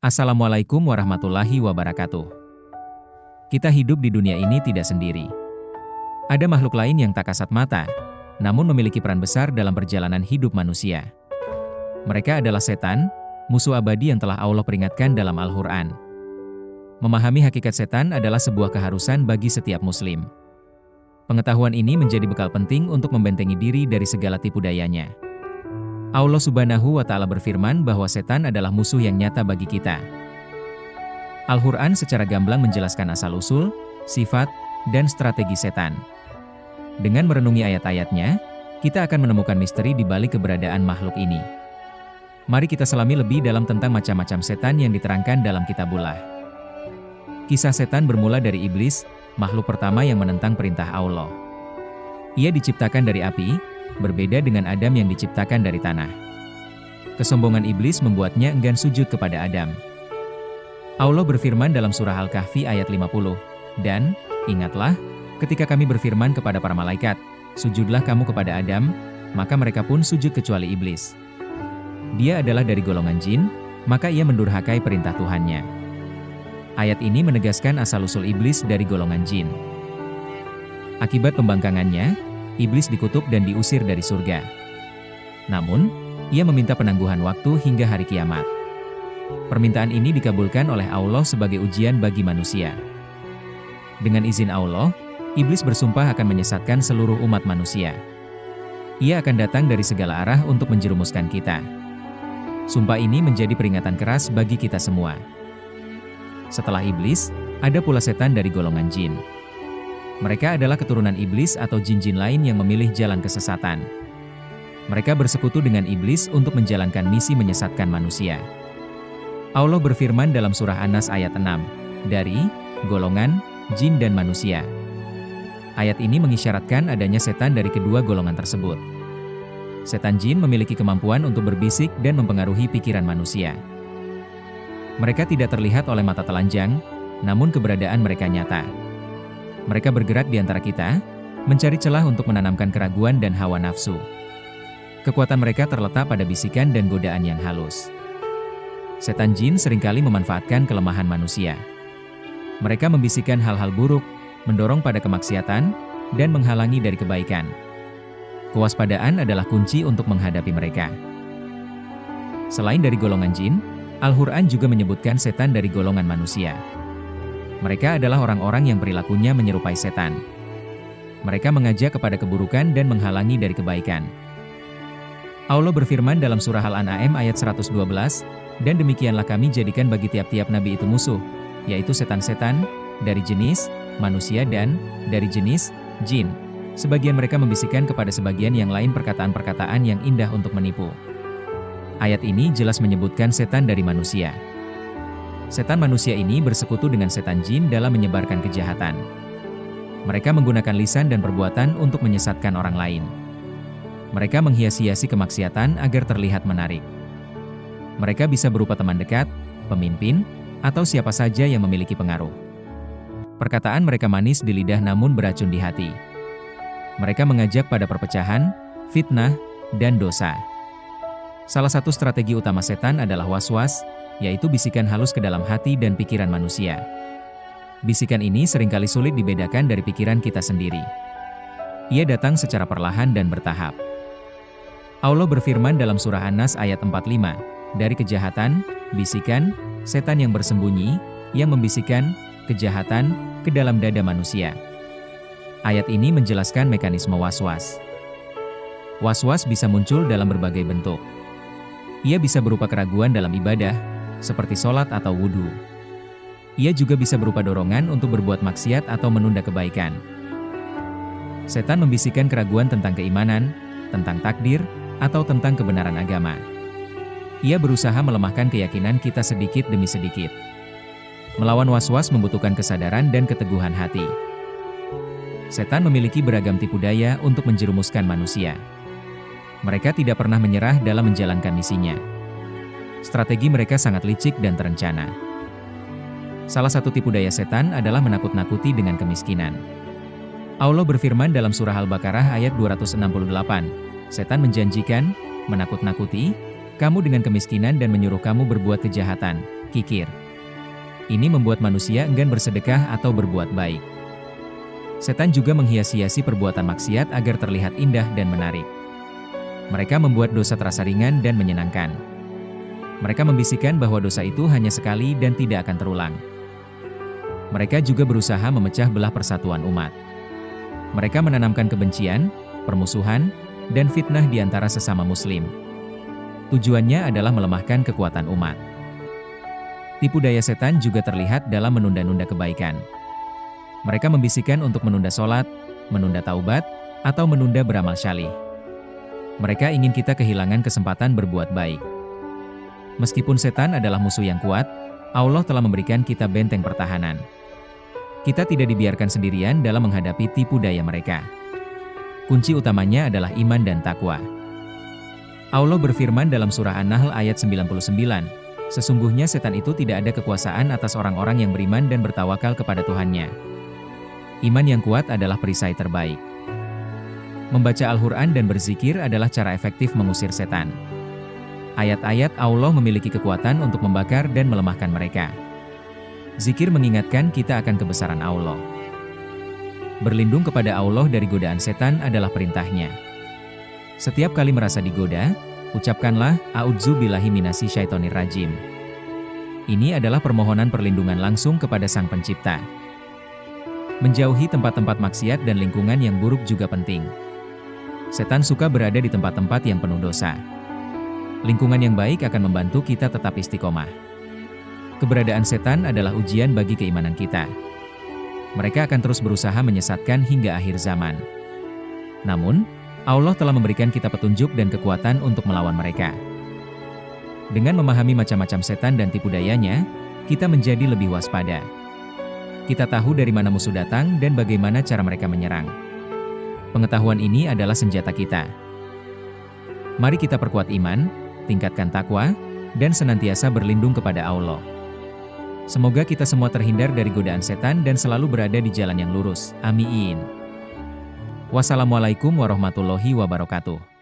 Assalamualaikum warahmatullahi wabarakatuh. Kita hidup di dunia ini tidak sendiri. Ada makhluk lain yang tak kasat mata, namun memiliki peran besar dalam perjalanan hidup manusia. Mereka adalah setan, musuh abadi yang telah Allah peringatkan dalam Al-Quran. Memahami hakikat setan adalah sebuah keharusan bagi setiap muslim. Pengetahuan ini menjadi bekal penting untuk membentengi diri dari segala tipu dayanya. Allah Subhanahu wa Ta'ala berfirman bahwa setan adalah musuh yang nyata bagi kita. Al-Quran secara gamblang menjelaskan asal-usul, sifat, dan strategi setan. Dengan merenungi ayat-ayatnya, kita akan menemukan misteri di balik keberadaan makhluk ini. Mari kita selami lebih dalam tentang macam-macam setan yang diterangkan dalam Kitabullah. Kisah setan bermula dari iblis, makhluk pertama yang menentang perintah Allah. Ia diciptakan dari api, berbeda dengan Adam yang diciptakan dari tanah. Kesombongan iblis membuatnya enggan sujud kepada Adam. Allah berfirman dalam surah Al-Kahfi ayat 50, "Dan, ingatlah, ketika kami berfirman kepada para malaikat, sujudlah kamu kepada Adam, maka mereka pun sujud kecuali iblis. Dia adalah dari golongan jin, maka ia mendurhakai perintah Tuhannya." Ayat ini menegaskan asal-usul iblis dari golongan jin. Akibat pembangkangannya, iblis dikutuk dan diusir dari surga. Namun, ia meminta penangguhan waktu hingga hari kiamat. Permintaan ini dikabulkan oleh Allah sebagai ujian bagi manusia. Dengan izin Allah, iblis bersumpah akan menyesatkan seluruh umat manusia. Ia akan datang dari segala arah untuk menjerumuskan kita. Sumpah ini menjadi peringatan keras bagi kita semua. Setelah iblis, ada pula setan dari golongan jin. Mereka adalah keturunan iblis atau jin-jin lain yang memilih jalan kesesatan. Mereka bersekutu dengan iblis untuk menjalankan misi menyesatkan manusia. Allah berfirman dalam surah An-Nas ayat 6, dari golongan jin dan manusia. Ayat ini mengisyaratkan adanya setan dari kedua golongan tersebut. Setan jin memiliki kemampuan untuk berbisik dan mempengaruhi pikiran manusia. Mereka tidak terlihat oleh mata telanjang, namun keberadaan mereka nyata. Mereka bergerak di antara kita, mencari celah untuk menanamkan keraguan dan hawa nafsu. Kekuatan mereka terletak pada bisikan dan godaan yang halus. Setan jin seringkali memanfaatkan kelemahan manusia. Mereka membisikkan hal-hal buruk, mendorong pada kemaksiatan, dan menghalangi dari kebaikan. Kewaspadaan adalah kunci untuk menghadapi mereka. Selain dari golongan jin, Al-Quran juga menyebutkan setan dari golongan manusia. Mereka adalah orang-orang yang perilakunya menyerupai setan. Mereka mengajak kepada keburukan dan menghalangi dari kebaikan. Allah berfirman dalam surah Al-An'am ayat 112, "Dan demikianlah kami jadikan bagi tiap-tiap nabi itu musuh, yaitu setan-setan, dari jenis manusia dan dari jenis jin. Sebagian mereka membisikkan kepada sebagian yang lain perkataan-perkataan yang indah untuk menipu." Ayat ini jelas menyebutkan setan dari manusia. Setan manusia ini bersekutu dengan setan jin dalam menyebarkan kejahatan. Mereka menggunakan lisan dan perbuatan untuk menyesatkan orang lain. Mereka menghias-hiasi kemaksiatan agar terlihat menarik. Mereka bisa berupa teman dekat, pemimpin, atau siapa saja yang memiliki pengaruh. Perkataan mereka manis di lidah namun beracun di hati. Mereka mengajak pada perpecahan, fitnah, dan dosa. Salah satu strategi utama setan adalah waswas, yaitu bisikan halus ke dalam hati dan pikiran manusia. Bisikan ini seringkali sulit dibedakan dari pikiran kita sendiri. Ia datang secara perlahan dan bertahap. Allah berfirman dalam surah An-Nas ayat 45, "Dari kejahatan, bisikan, setan yang bersembunyi, yang membisikkan kejahatan ke dalam dada manusia." Ayat ini menjelaskan mekanisme waswas. Waswas bisa muncul dalam berbagai bentuk. Ia bisa berupa keraguan dalam ibadah, seperti sholat atau wudhu. Ia juga bisa berupa dorongan untuk berbuat maksiat atau menunda kebaikan. Setan membisikkan keraguan tentang keimanan, tentang takdir, atau tentang kebenaran agama. Ia berusaha melemahkan keyakinan kita sedikit demi sedikit. Melawan waswas membutuhkan kesadaran dan keteguhan hati. Setan memiliki beragam tipu daya untuk menjerumuskan manusia. Mereka tidak pernah menyerah dalam menjalankan misinya. Strategi mereka sangat licik dan terencana. Salah satu tipu daya setan adalah menakut-nakuti dengan kemiskinan. Allah berfirman dalam surah Al-Baqarah ayat 268, "Setan menjanjikan, menakut-nakuti, kamu dengan kemiskinan dan menyuruh kamu berbuat kejahatan, kikir. Ini membuat manusia enggan bersedekah atau berbuat baik. Setan juga menghias-hiasi perbuatan maksiat agar terlihat indah dan menarik. Mereka membuat dosa terasa ringan dan menyenangkan. Mereka membisikkan bahwa dosa itu hanya sekali dan tidak akan terulang. Mereka juga berusaha memecah belah persatuan umat. Mereka menanamkan kebencian, permusuhan, dan fitnah di antara sesama muslim. Tujuannya adalah melemahkan kekuatan umat. Tipu daya setan juga terlihat dalam menunda-nunda kebaikan. Mereka membisikkan untuk menunda sholat, menunda taubat, atau menunda beramal syalih. Mereka ingin kita kehilangan kesempatan berbuat baik. Meskipun setan adalah musuh yang kuat, Allah telah memberikan kita benteng pertahanan. Kita tidak dibiarkan sendirian dalam menghadapi tipu daya mereka. Kunci utamanya adalah iman dan takwa. Allah berfirman dalam surah An-Nahl ayat 99, sesungguhnya setan itu tidak ada kekuasaan atas orang-orang yang beriman dan bertawakal kepada Tuhannya. Iman yang kuat adalah perisai terbaik. Membaca Al-Quran dan berzikir adalah cara efektif mengusir setan. Ayat-ayat Allah memiliki kekuatan untuk membakar dan melemahkan mereka. Zikir mengingatkan kita akan kebesaran Allah. Berlindung kepada Allah dari godaan setan adalah perintahnya. Setiap kali merasa digoda, ucapkanlah, A'udzubillahi minasy syaithanir rajim. Ini adalah permohonan perlindungan langsung kepada Sang Pencipta. Menjauhi tempat-tempat maksiat dan lingkungan yang buruk juga penting. Setan suka berada di tempat-tempat yang penuh dosa. Lingkungan yang baik akan membantu kita tetap istiqomah. Keberadaan setan adalah ujian bagi keimanan kita. Mereka akan terus berusaha menyesatkan hingga akhir zaman. Namun, Allah telah memberikan kita petunjuk dan kekuatan untuk melawan mereka. Dengan memahami macam-macam setan dan tipu dayanya, kita menjadi lebih waspada. Kita tahu dari mana musuh datang dan bagaimana cara mereka menyerang. Pengetahuan ini adalah senjata kita. Mari kita perkuat iman, tingkatkan takwa, dan senantiasa berlindung kepada Allah. Semoga kita semua terhindar dari godaan setan dan selalu berada di jalan yang lurus. Amin. Wassalamualaikum warahmatullahi wabarakatuh.